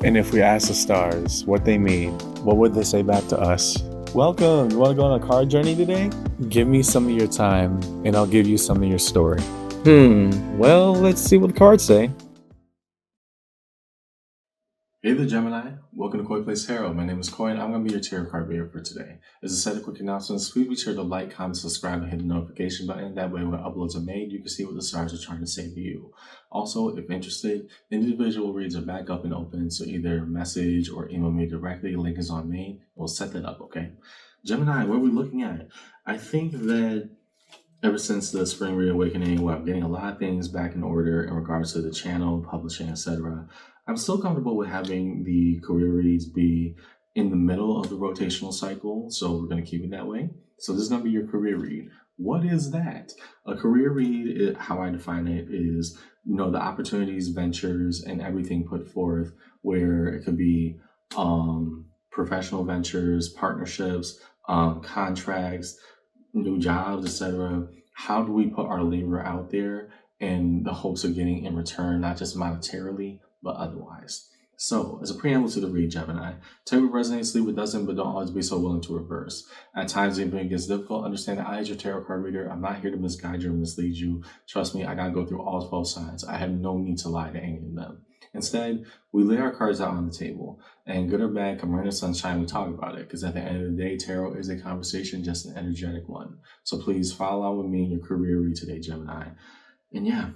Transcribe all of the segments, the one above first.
And if we ask the stars what they mean, what would they say back to us? Welcome! You want to go on a card journey today? Give me some of your time, and I'll give you some of your story. Well, let's see what the cards say. Hey there, Gemini. Welcome to Koi Plays Tarot. My name is Koi, and I'm going to be your tarot card reader for today. As a set of quick announcements, please be sure to like, comment, subscribe, and hit the notification button. That way, when uploads are made, you can see what the stars are trying to say to you. Also, if interested, individual reads are back up and open, so either message or email me directly. Link is on main. We'll set that up, okay? Gemini, what are we looking at? I think that ever since the spring reawakening, where I'm getting a lot of things back in order in regards to the channel, publishing, etc., I'm still comfortable with having the career reads be in the middle of the rotational cycle, so we're going to keep it that way. So this is going to be your career read. What is that? A career read, how I define it, is the opportunities, ventures, and everything put forth, where it could be professional ventures, partnerships, contracts, new jobs, etc. How do we put our labor out there in the hopes of getting in return, not just monetarily, but otherwise? So, as a preamble to the read, Gemini, take what resonates, leave what doesn't, but don't always be so willing to reverse. At times, even it gets difficult, understand that I, as your tarot card reader, I'm not here to misguide you or mislead you. Trust me, I gotta go through all 12 signs. I have no need to lie to any of them. Instead, we lay our cards out on the table, and good or bad, come rain or sunshine, we talk about it, because at the end of the day, tarot is a conversation, just an energetic one. So please follow along with me in your career read today, Gemini. And yeah,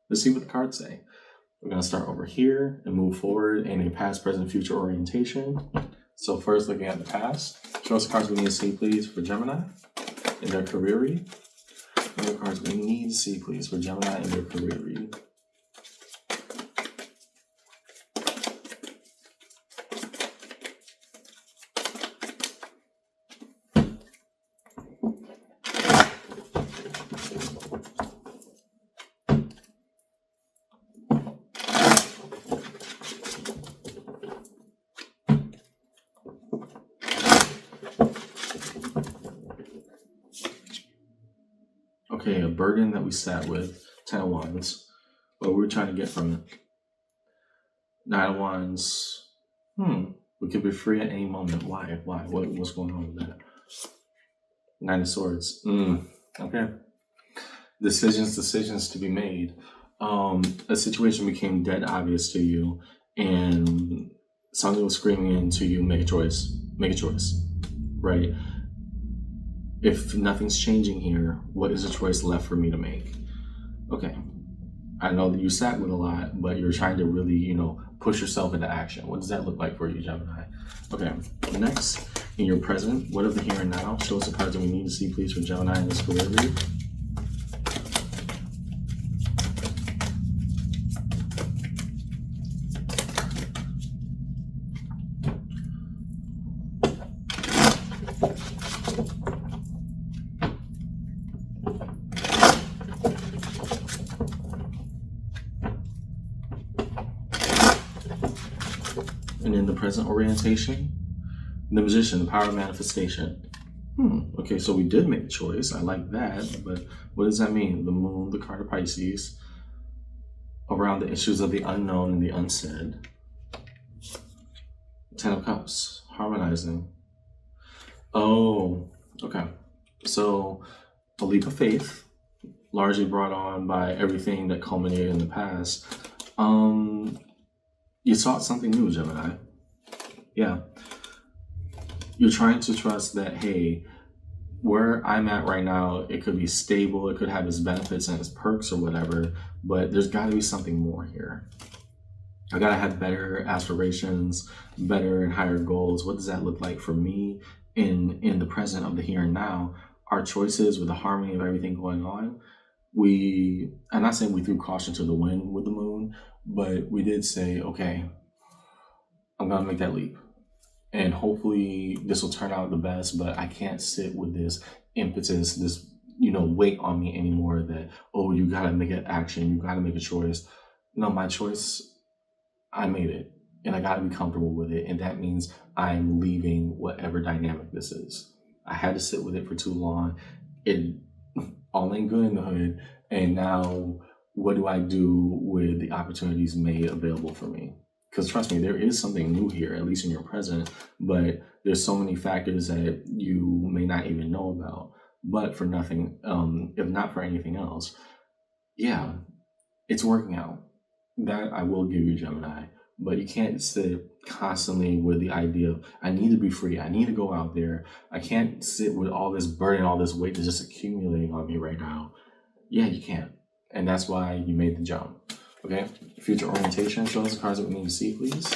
let's see what the cards say. We're going to start over here and move forward in a past, present, future orientation. So first, looking at the past, show us the cards we need to see, please, for Gemini in their career read. And the cards we need to see, please, for Gemini in their career read. Okay, a burden that we sat with, 10 of Wands. What we're trying to get from it. 9 of Wands. We could be free at any moment. Why? What's going on with that? 9 of Swords. Okay. Decisions to be made. A situation became dead obvious to you, and something was screaming into you, make a choice, right? If nothing's changing here, what is the choice left for me to make? Okay, I know that you sat with a lot, but you're trying to really, push yourself into action. What does that look like for you, Gemini? Okay, next, in your present, what of the here and now? Show us the cards that we need to see, please, for Gemini in this career read. And in the present orientation, the Magician, the power of manifestation. Okay, so we did make a choice. I like that, but what does that mean? The Moon, the card of Pisces, around the issues of the unknown and the unsaid. 10 of Cups, harmonizing. Oh, okay. So a leap of faith, largely brought on by everything that culminated in the past. You sought something new, Gemini. Yeah. You're trying to trust that, hey, where I'm at right now, it could be stable, it could have its benefits and its perks or whatever, but there's got to be something more here. I got to have better aspirations, better and higher goals. What does that look like for me in the present of the here and now? Our choices with the harmony of everything going on. I'm not saying we threw caution to the wind with the Moon, but we did say, okay, I'm going to make that leap. And hopefully this will turn out the best, but I can't sit with this impetus, this, weight on me anymore that, oh, you got to make an action, you got to make a choice. No, my choice, I made it, and I got to be comfortable with it. And that means I'm leaving whatever dynamic this is. I had to sit with it for too long. It all ain't good in the hood. And now what do I do with the opportunities made available for me? Because trust me, there is something new here, at least in your present, but there's so many factors that you may not even know about. But for nothing, if not for anything else, yeah, it's working out. That I will give you, Gemini. But you can't sit constantly with the idea of, I need to be free. I need to go out there. I can't sit with all this burden, all this weight that's just accumulating on me right now. Yeah, you can't. And that's why you made the jump. Okay? Future orientation. Show us the cards that we need to see, please.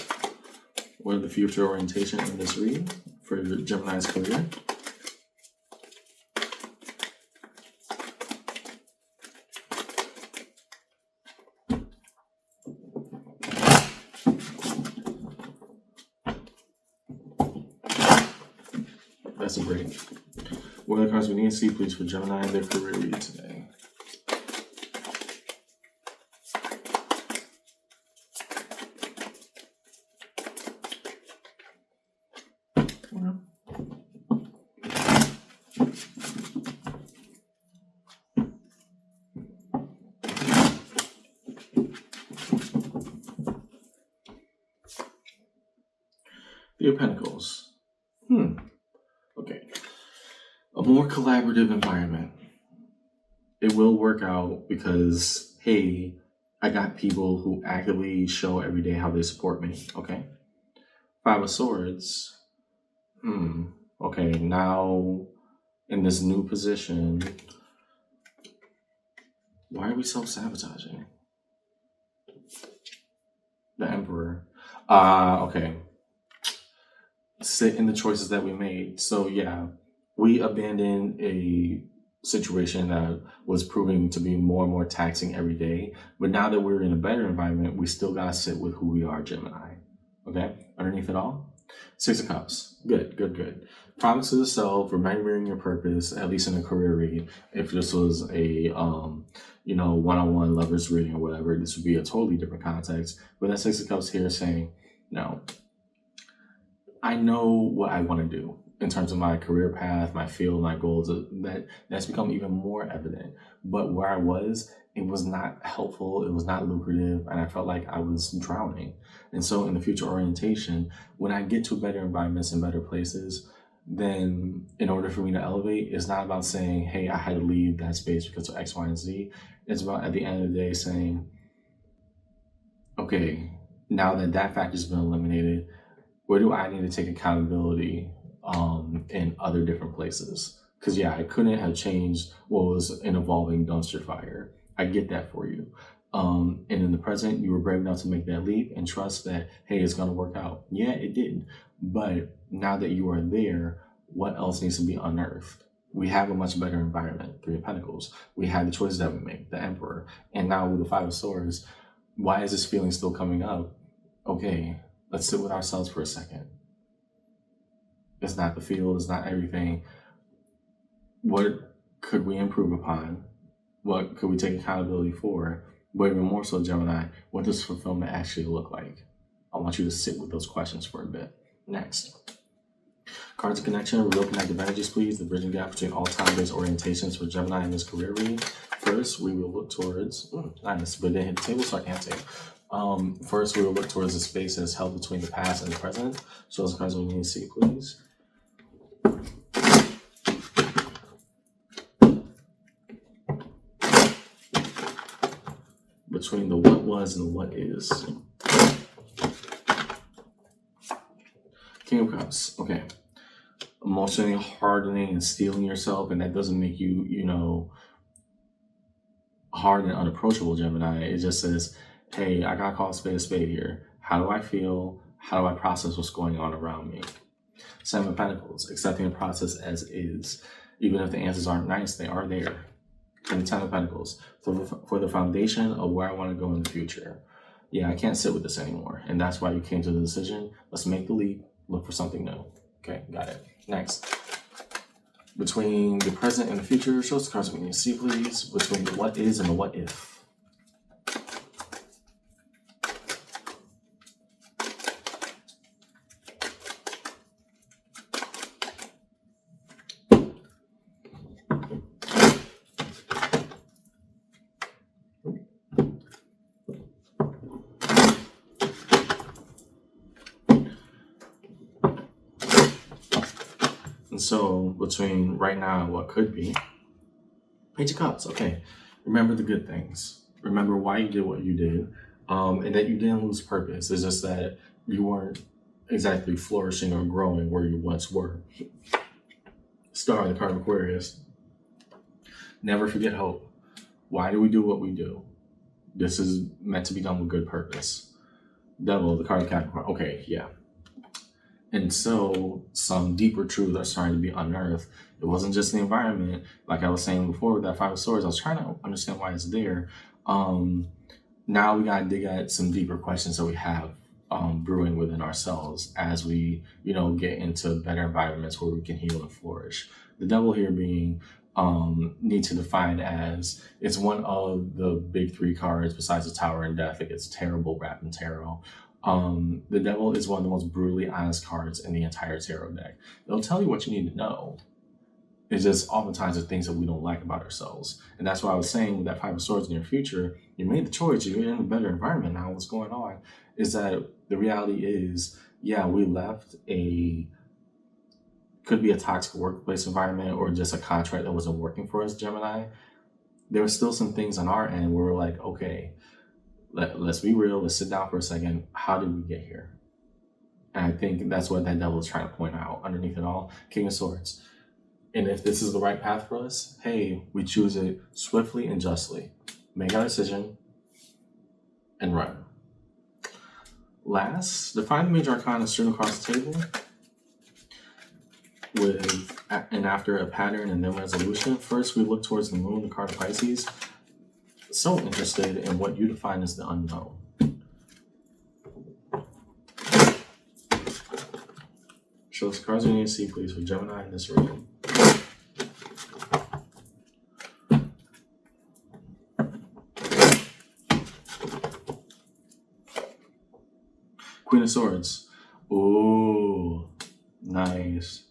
What are the future orientation in this read for Gemini's career? That's a break. What are the cards we need to see, please, for Gemini and their career read today? Three of Pentacles. Okay. A more collaborative environment. It will work out because, hey, I got people who actively show every day how they support me. Okay. Five of Swords. Okay, now in this new position, why are we self-sabotaging? The Emperor. Okay. Sit in the choices that we made. So yeah, we abandoned a situation that was proving to be more and more taxing every day. But now that we're in a better environment, we still gotta sit with who we are, Gemini. Okay? Underneath it all, Six of Cups. Good. Promise to the self, remembering your purpose, at least in a career read. If this was a one-on-one lovers reading or whatever, this would be a totally different context. But that Six of Cups here is saying, no, I know what I want to do in terms of my career path, my field, my goals. That's become even more evident. But where I was, it was not helpful. It was not lucrative. And I felt like I was drowning. And so in the future orientation, when I get to better environments and better places, then in order for me to elevate, it's not about saying, hey, I had to leave that space because of X, Y, and Z. It's about, at the end of the day, saying, okay, now that that factor's been eliminated, where do I need to take accountability in other different places? Because yeah, I couldn't have changed what was an evolving dumpster fire. I get that for you. And in the present, you were brave enough to make that leap and trust that, hey, it's going to work out. Yeah, it did. But now that you are there, what else needs to be unearthed? We have a much better environment, Three of Pentacles. We had the choices that we make, the Emperor. And now with the Five of Swords, why is this feeling still coming up? Okay, let's sit with ourselves for a second. It's not the field, it's not everything. What could we improve upon? What could we take accountability for? But even more so, Gemini, what does fulfillment actually look like? I want you to sit with those questions for a bit. Next. Cards of connection, real connective energies, please. The bridging gap between all time-based orientations for Gemini in this career read. First, we will look towards, nice, but then hit the table, so I can't take. First, we will look towards the space that is held between the past and the present. So those cards we need to see, please. Between the what was and the what is. King of Cups, okay. Emotionally hardening and stealing yourself, and that doesn't make you, hard and unapproachable, Gemini. It just says, hey, I got called a spade here. How do I feel? How do I process what's going on around me? Seven of Pentacles, accepting the process as is. Even if the answers aren't nice, they are there. And the Ten of Pentacles, for the foundation of where I want to go in the future. Yeah, I can't sit with this anymore. And that's why you came to the decision. Let's make the leap, look for something new. Okay, got it. Next. Between the present and the future, show us the cards we need to see, please. Between the what is and the what if. And so between right now and what could be, Page of Cups. Okay, remember the good things. Remember why you did what you did, and that you didn't lose purpose. It's just that you weren't exactly flourishing or growing where you once were. Star, the card of Aquarius. Never forget hope. Why do we do what we do? This is meant to be done with good purpose. Devil, the card of Capricorn. Okay, yeah. And so some deeper truths are starting to be unearthed. It wasn't just the environment. Like I was saying before with that Five of Swords, I was trying to understand why it's there. Now we got to dig at some deeper questions that we have brewing within ourselves as we, get into better environments where we can heal and flourish. The devil here being need to define as, it's one of the big three cards besides the Tower and Death. It gets terrible rap in tarot. The devil is one of the most brutally honest cards in the entire tarot deck. It'll tell you what you need to know. It's just oftentimes the things that we don't like about ourselves. And that's why I was saying with that Five of Swords in your future, you made the choice, you're in a better environment now. What's going on is that the reality is, we left could be a toxic workplace environment or just a contract that wasn't working for us, Gemini. There were still some things on our end where we're like, okay, let's be real. Let's sit down for a second. How did we get here? And I think that's what that devil is trying to point out underneath it all. King of Swords. And if this is the right path for us, hey, we choose it swiftly and justly. Make our decision and run. Last, define the major arcana strewn across the table with and after a pattern and then resolution. First, we look towards the moon, the card of Pisces. So interested in what you define as the unknown. Show us cards we need to see, please, for Gemini in this reading. Queen of Swords. Ooh, nice.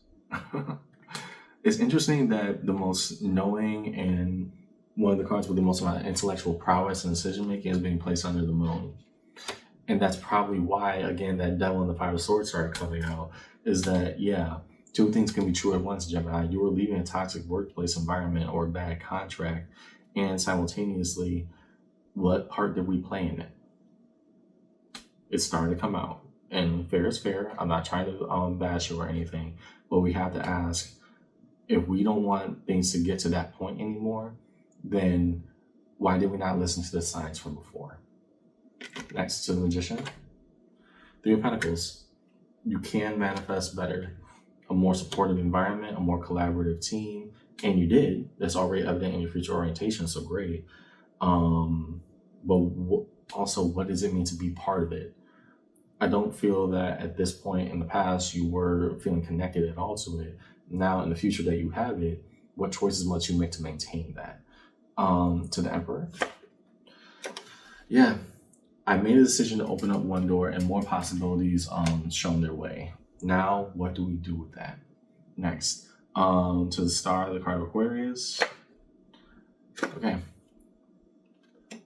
It's interesting that the most knowing and one of the cards with the most amount of intellectual prowess and decision making is being placed under the moon. And that's probably why, again, that devil and the Five of Swords started coming out, is that, two things can be true at once, Gemini. You were leaving a toxic workplace environment or a bad contract, and simultaneously, what part did we play in it? It's starting to come out. And fair is fair. I'm not trying to bash you or anything, but we have to ask, if we don't want things to get to that point anymore, then why did we not listen to the signs from before? Next to the Magician. Three of Pentacles. You can manifest better, a more supportive environment, a more collaborative team, and you did. That's already evident in your future orientation, so great. But also, what does it mean to be part of it? I don't feel that at this point in the past you were feeling connected at all to it. Now, in the future that you have it, what choices must you make to maintain that? To the Emperor. I made a decision to open up one door and more possibilities shown their way. Now, what do we do with that? Next, to the Star, the card of Aquarius. Okay.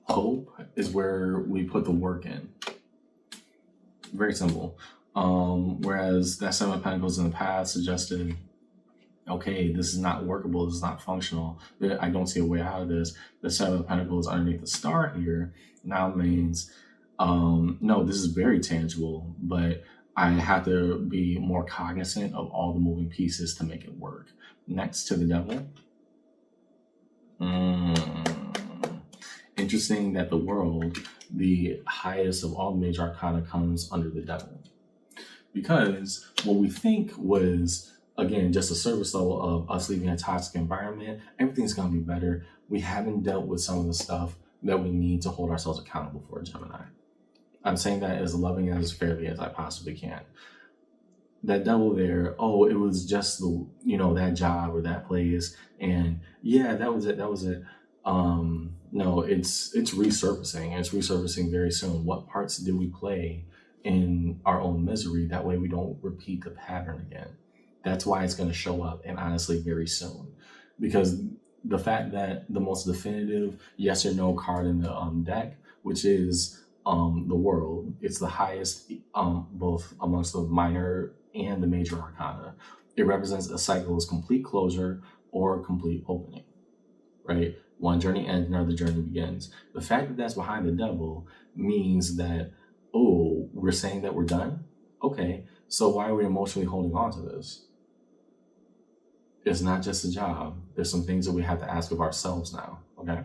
Hope is where we put the work in. Very simple. Whereas that Seven of Pentacles in the past suggested, okay, this is not workable, this is not functional, I don't see a way out of this. The Seven of Pentacles underneath the Star here now means, no, this is very tangible, but I have to be more cognizant of all the moving pieces to make it work. Next to the Devil. Interesting that the World, the highest of all the major arcana, comes under the Devil. Because what we think was, again, just a surface level of us leaving a toxic environment, everything's going to be better. We haven't dealt with some of the stuff that we need to hold ourselves accountable for, Gemini. I'm saying that as loving and as fairly as I possibly can. That Devil there, oh, it was just the, that job or that place. And that was it. No, it's resurfacing. It's resurfacing very soon. What parts did we play in our own misery? That way we don't repeat the pattern again. That's why it's going to show up, and honestly, very soon. Because the fact that the most definitive yes or no card in the deck, which is the world. It's the highest, both amongst the minor and the major arcana. It represents a cycle's complete closure or complete opening, right? One journey ends, another journey begins. The fact that that's behind the devil means that, oh, we're saying that we're done? Okay, so why are we emotionally holding on to this? It's not just a job. There's some things that we have to ask of ourselves now, okay?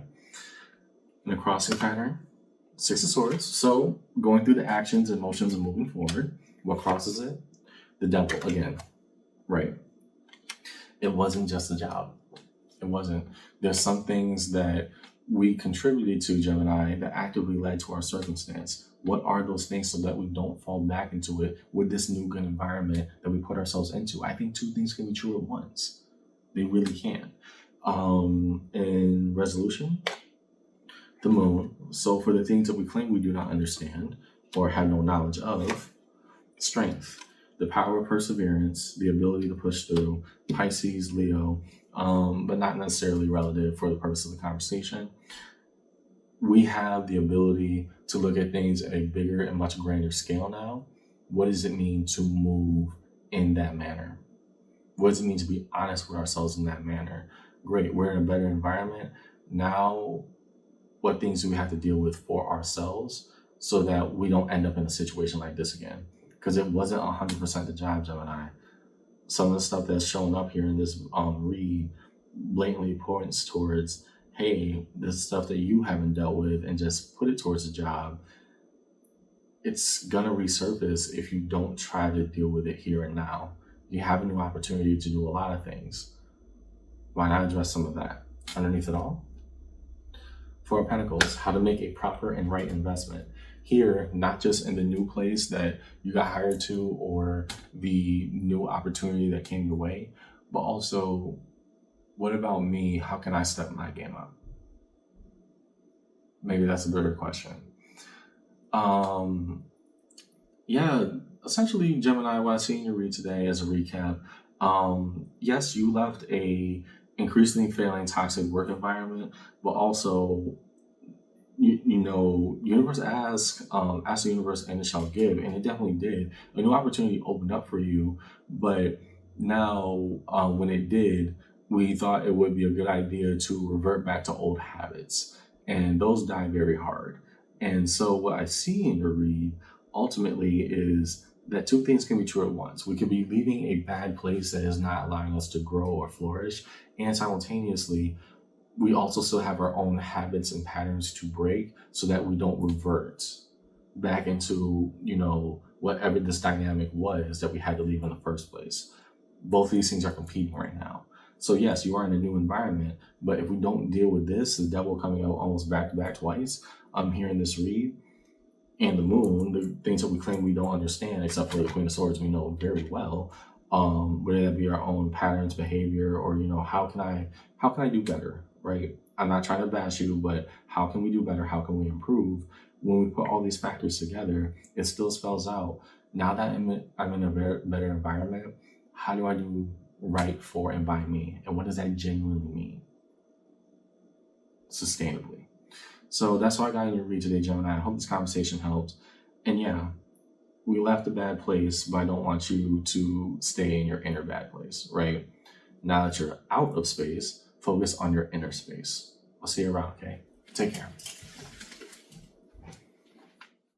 In the crossing pattern, Six of Swords. So going through the actions and motions and moving forward, what crosses it? The devil again, right? It wasn't just a job. It wasn't. There's some things that we contributed to, Gemini, that actively led to our circumstance. What are those things so that we don't fall back into it with this new good environment that we put ourselves into? I think two things can be true at once. They really can. In resolution, the moon. So for the things that we claim we do not understand or have no knowledge of, strength, the power of perseverance, the ability to push through, Pisces, Leo, but not necessarily relative for the purpose of the conversation. We have the ability to look at things at a bigger and much grander scale now. What does it mean to move in that manner? What does it mean to be honest with ourselves in that manner? Great, we're in a better environment. Now, what things do we have to deal with for ourselves so that we don't end up in a situation like this again? Because it wasn't 100% the job, Gemini. Some of the stuff that's showing up here in this read blatantly points towards, hey, this stuff that you haven't dealt with and just put it towards a job, it's gonna resurface if you don't try to deal with it here and now. You have a new opportunity to do a lot of things. Why not address some of that? Underneath it all, Four of Pentacles, how to make a proper and right investment. Here, not just in the new place that you got hired to or the new opportunity that came your way, but also, what about me? How can I step my game up? Maybe that's a better question. Yeah, essentially, Gemini, what I see in your read today as a recap, yes, you left a increasingly failing toxic work environment, but also, you know, universe ask the universe and it shall give, and it definitely did. A new opportunity opened up for you, but now when it did, we thought it would be a good idea to revert back to old habits, and those die very hard. And so what I see in your read ultimately is that two things can be true at once. We could be leaving a bad place that is not allowing us to grow or flourish, and simultaneously, we also still have our own habits and patterns to break so that we don't revert back into, you know, whatever this dynamic was that we had to leave in the first place. Both of these things are competing right now. So yes, you are in a new environment, but if we don't deal with this, the devil coming out almost back to back twice, I'm hearing this read, and the moon, the things that we claim we don't understand, except for the Queen of Swords, we know very well, whether that be our own patterns, behavior, or, you know, how can I do better, right? I'm not trying to bash you, but how can we do better? How can we improve? When we put all these factors together, it still spells out, now that I'm in a better environment, how do I do right for and by me? And what does that genuinely mean? Sustainably. So that's what I got in your read today, Gemini. I hope this conversation helped. And yeah, we left a bad place, but I don't want you to stay in your inner bad place, right? Now that you're out of space, focus on your inner space. I'll see you around, okay? Take care.